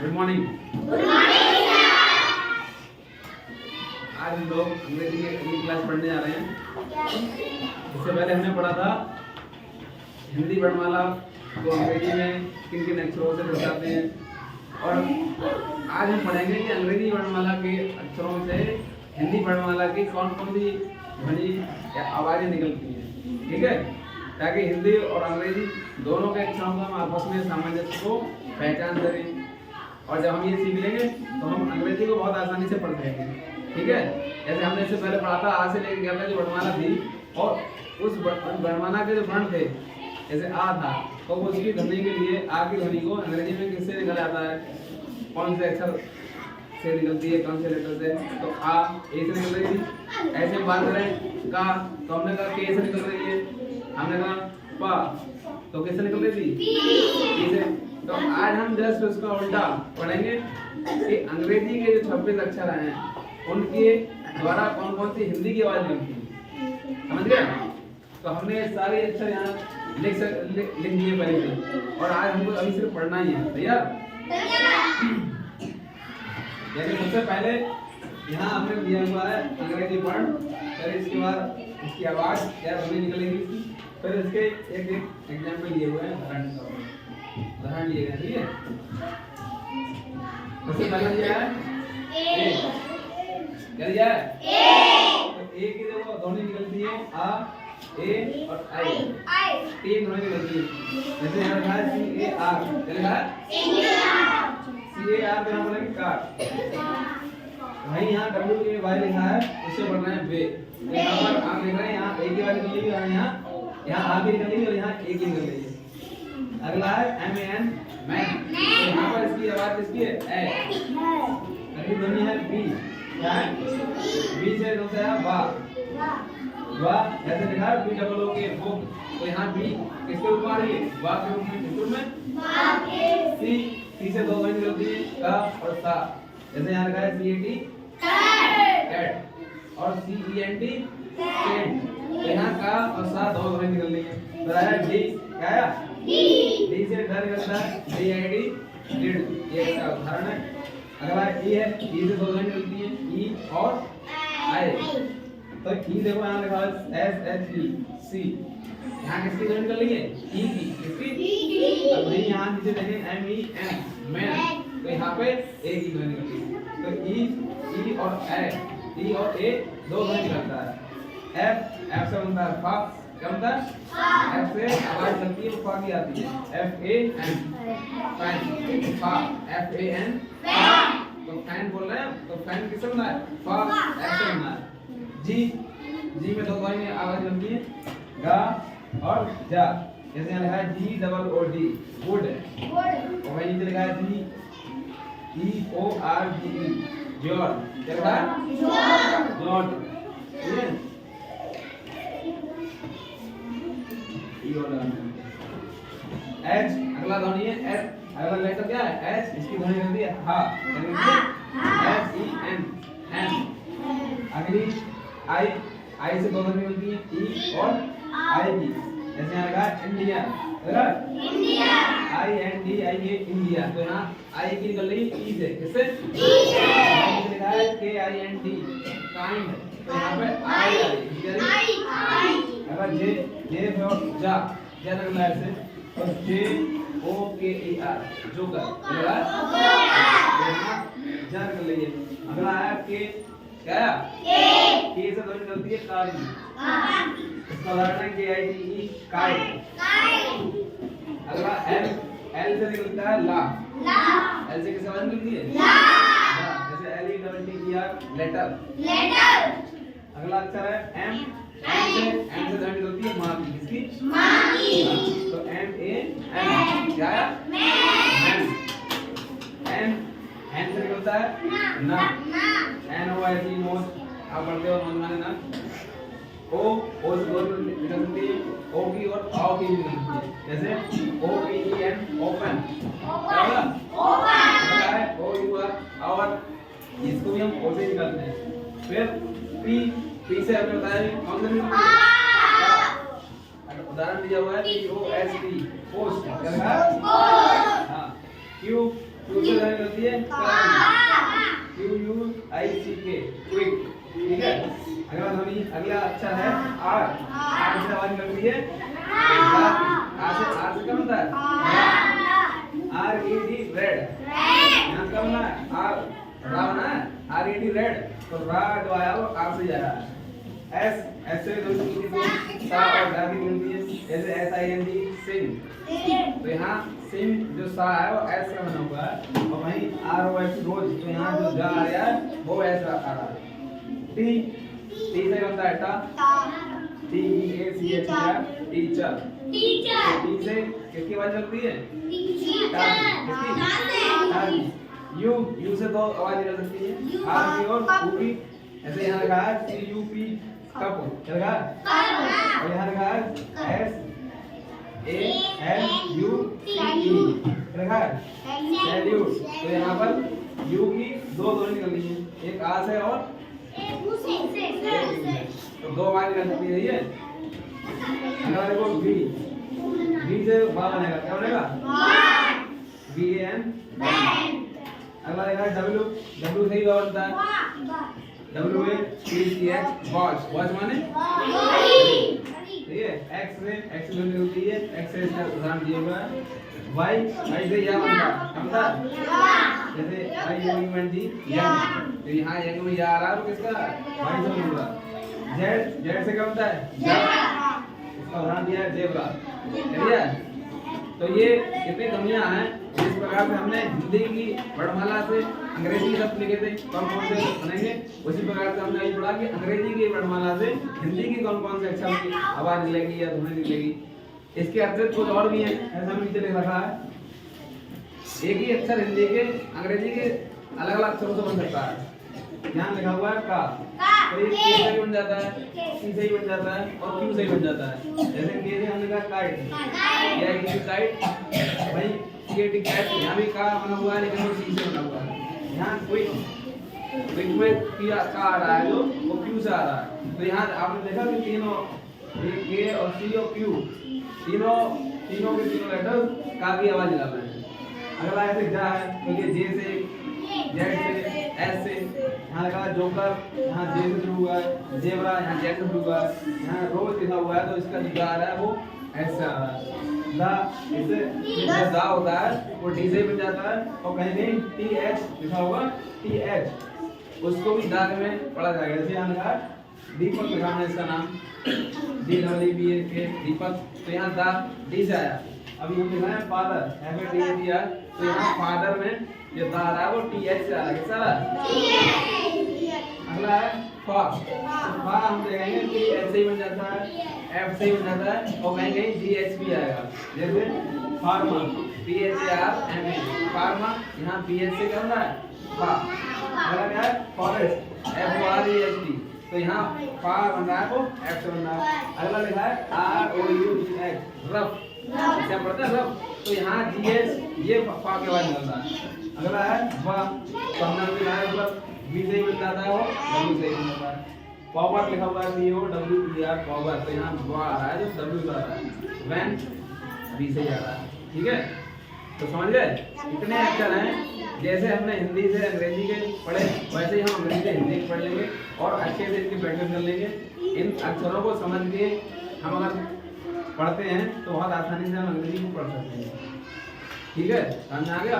Good morning. Good morning sir. आज हम लोग अंग्रेजी की अगली क्लास पढ़ने जा रहे हैं। इससे पहले हमने पढ़ा था हिंदी वर्णमाला को अंग्रेजी में किन किन अक्षरों से दर्शाते हैं, और आज हम पढ़ेंगे कि अंग्रेजी वर्णमाला के अक्षरों से हिंदी वर्णमाला की कौन कौन सी ध्वनि या आवाजें निकलती हैं। ठीक है, ताकि हिंदी और अंग्रेजी दोनों के अक्षरों को हम आपस में सामंजस्य को पहचान करें, और जब हम ये सीख लेंगे तो हम अंग्रेजी को बहुत आसानी से पढ़ पाएंगे। ठीक है, जैसे हमने इससे पहले पढ़ा था, आज से लेकर गया था जो वर्णमाला थी, और उस वर्णमाला के जो वर्ण थे, जैसे आ था, तो उसकी ध्वनि के लिए आ की ध्वनि को अंग्रेजी में किससे निकल आता है, कौन से अक्षर से निकलती है, कौन से लेटर से। तो आ ए से निकल रही थी। ऐसे बात करें का, तो हमने कहा के से निकल रही है, हमने कहा पा तो किससे निकल रही थी, पी से। तो आज हम जस्ट उसका उल्टा पढ़ेंगे कि अंग्रेजी के जो 26 अक्षर हैं उनके द्वारा कौन कौन सी हिंदी की आवाज निकलती है। समझ गए? तो हमने सारे अक्षर यहाँ लिख दिए पहले से, और आज हमको अभी सिर्फ पढ़ना ही है। भैया जैसे सबसे पहले यहाँ हमने दिया हुआ है अंग्रेजी वर्ण, फिर इसके बाद इसकी आवाज क्या ध्वनि निकलेगी इसकी, फिर इसके एक एक एग्जाम्पल लिए हुए हैं, उदाहरण लिए गए। ठीक है, सबसे पहला दिया है ए, क्या दिया है तो ए की देखो ध्वनि निकलती है आ ए और आई, तीन ध्वनि निकलती है। जैसे यहाँ लिखा है सी ए आर, क्या लिखा है सी ए आर, यहाँ बोलेंगे कार। वहीं यहाँ डब्ल्यू ए वाई लिखा है, उससे पढ़ रहे हैं बे। तो यहाँ पर आप देख रहे हैं यहाँ ए की वाली निकलेगी, और यहाँ आ की निकलेगी, और यहाँ ए की निकल रही है। अगला है एम ए एन मैन, तो यहाँ पर इसकी आवाज किसकी है, ए। अगली ध्वनि है बी, क्या है बी से दूसरा है बा, बा ऐसे लिखा है बी डबल ओ के बो, तो यहाँ बी किसके रूप में आ रही है, बा के रूप में। किस रूप में, बा के। सी, सी से दो ध्वनि निकलती है का और सा, जैसे यहाँ लिखा है सी ए टी कैट, और सी ई एन टी कैट, तो यहाँ का और सा दो ध्वनि निकल रही है। तो आया डी, क्या आया डी से घर निकलता है डी आई डी लीड, ये इसका उदाहरण है। अगला ई है, ई से दो ध्वनि निकलती है ई और आई, तो ई देखो यहाँ लिखा है एस एच ई सी, यहाँ किसकी ध्वनि निकल रही है, ई की, किसकी। अब वही यहाँ नीचे देखें एम ई एन मैन, तो यहाँ पे ए की ध्वनि निकल रही है। तो ई और ए, ई और ए दो ध्वनि निकलता है। एफ, एफ से बनता है फा, क्या बनता है, एफ से आवाज चलती है वो फा की आती है, एफ ए एन फैन, फा एफ ए एन, तो फैन बोल रहे हैं, तो फैन किससे बनता है, फा एफ से बनता है। जी, जी में दो ध्वनि आवाज बनती है गा और जा, जैसे यहाँ लिखा है जी डबल ओ डी गुड, और वहीं नीचे लिखा है जी ई ओ आर डी ई जॉर्ड, क्या लिखा है जॉर्ड। ठीक है, एच अगला ध्वनि है एच, अगला लेटर क्या है एच, इसकी ध्वनि निकलती है हा, एच ई एन एन। अगली आई, आई से दो ध्वनि मिलती है ई और आई की, जैसे यहाँ लिखा है India, India I N D I A India, तो यहाँ आई की निकल रही है ई से, किससे, ई से। लिखा है के आई एन डी काइंड, तो यहाँ पे आई आ रही है। अगर जे, जे और जा, जा निकला है ऐसे, तो जे ओ के ए आर जोकर, जा निकल रही है। अगला आया के, क्या आया के से ध्वनि निकलती है कारी, इसका उदाहरण है के आई टी ई काई। अगला एल, एल से निकलता है ला, एल से किससे ध्वनि निकलती है, जैसे L E double T E R letter. अगला अक्षर है एम, एम से ध्वनि निकलती है माँ की, किसकी, माँ की, तो एम ए एन, क्या है मैन। एन, एन से निकलता है ना, एन ओ आई सी नोज, आप पढ़ते हो मनमाने ना। ओ, ओ से दो निकलती है ओ की और आओ की निकलती है, जैसे O P E N open, क्या होगा open, O U R our, इसको भी हम ओ से निकालते हैं। फिर पी, पी से हमने बताया कौन सा निकलता है, उदाहरण दिया हुआ है P O S T post, क्या लिखा है, हां क्यू क्यू से ध्वनि निकलती है QUICK, क्विक। ठीक है, अगला ध्वनि, अगला अक्षर है आर। आर से आवाज निकलती है आर से क्या बनता है RED, रेड। यहाँ क्या बना है आर, रा बना है RED, रेड। तो रा जो आया वो आर से आया है। एस से दो सा और रा की बनती है, जैसे SING, सिंग। तो यहाँ सिंग जो सा है वो एस का बना हुआ है, और वहीं ROS, रोज। तो यहाँ जो जा आ रहा है वो एस आ रहा है। टी से बनता है टा, TEACH, टीचर। टी से किसकी आवाज लगती है यू से दो आवाज निकल सकती है, आर की और यू की। ऐसे यहाँ लिखा है CUP, कप। क्या लिखा है? और यहाँ लिखा है SALUTE, लिखा है सैल्यूट। तो यहाँ पर यू की दो ध्वनि निकलनी है, एक आ से और तो दो आवाज निकल सकती है। ये अगला देखो बी से बा बनेगा, क्या बनेगा BAN। अगला देखा है डब्ल्यू से ही बा बनता है, WATCH, वॉच। वॉच माने ठीक है। एक्स से निकलती है, एक्स से इसका उदाहरण दिया हुआ है। वाई से या बनता है, जैसे IUNG, यंग। तो यहाँ यंग में या आ रहा है, तो किसका वाई से बन रहा। जेड से क्या बनता है इसका उदाहरण दिया है जेब्रा। ठीक है, तो ये कितनी ध्वनियां हैं जिस प्रकार से हमने हिंदी की वर्णमाला से अंग्रेजी शब्द लिखे थे कौन कौन से बनेंगे, उसी प्रकार से हमने ये पढ़ा कि अंग्रेजी की वर्णमाला से हिंदी की कौन कौन से अक्षर की आवाज निकलेगी या ध्वनि निकलेगी। इसके अतिरिक्त कुछ और भी हैं, ऐसा हमने नीचे लिख रखा है। एक ही अक्षर हिंदी के अंग्रेजी के अलग अलग अक्षरों से बन सकता है। यहाँ लिखा हुआ है का, तो ये के से बन जाता है, सी से ही बन जाता है और क्यू से ही बन जाता है। जैसे के से हमने कहा काइट, ये है काइट, भाई केटी कैट। यहाँ भी का बना हुआ है लेकिन वो सी से बना हुआ है। यहाँ क्विक में किया का आ रहा है जो वो क्यू से आ रहा है। तो यहाँ आपने देखा कि तीनों के और सी और क्यू तीनों के तीनों लेटर का की आवाज निकाल रहे हैं। अगला ऐसे जा है तो ये जे से, जेड से, एस से। यहाँ लगा जोकर, यहाँ जे से शुरू हुआ है, जेब्रा यहाँ जेड से शुरू हुआ है। यहाँ रोज लिखा हुआ है तो इसका जो जा आ रहा है वो एस से आ रहा है। दा इससे दा होता है वो डी से बन जाता है, और कहीं कहीं TH लिखा होगा TH, उसको भी दाग में पढ़ा जाएगा। जैसे यहाँ लिखा है दीपक, लिखा है इसका नाम DEEPK, दीपक। तो यहाँ दा डी से आया। अभी हम लिखा है फादर, FADR, तो यहाँ फादर में जो दा आ रहा है वो TH से आ रहा है। किससे आ रहा है? अगला है फा। फा हम देखेंगे कि ऐसे ही बन जाता है, F से ही बन जाता है, और कहीं कहीं GH भी आएगा। जैसे फार्मा, PHARMA, फार्मा। यहाँ BH से क्या बना है फा। अगला क्या है फॉरेस्ट, FOREST, तो यहाँ फा बन रहा है वो F से बन रहा है। अगला लिखा है ROUGH, रफ, क्या पढ़ते हैं रफ। तो यहाँ GH ये फा के बाद निकलता है। अगला है वा, तो हमने लिखा है मतलब B से ही बन जाता है वो W से ही बन जाता है। पावर लिखा हुआ है POWER, पावर। तो यहाँ वा आ रहा है जो W से आ रहा है। वैन B से ही आ रहा है। ठीक है, तो समझ गए इतने अक्षर हैं। जैसे हमने हिंदी से अंग्रेजी के पढ़े वैसे ही हम अंग्रेजी से हिंदी पढ़ लेंगे और अच्छे से इसकी प्रैक्टिस कर लेंगे। इन अक्षरों को समझ के हम अगर पढ़ते हैं तो बहुत आसानी से हम अंग्रेजी को पढ़ सकते हैं। ठीक है, समझ में आ गया?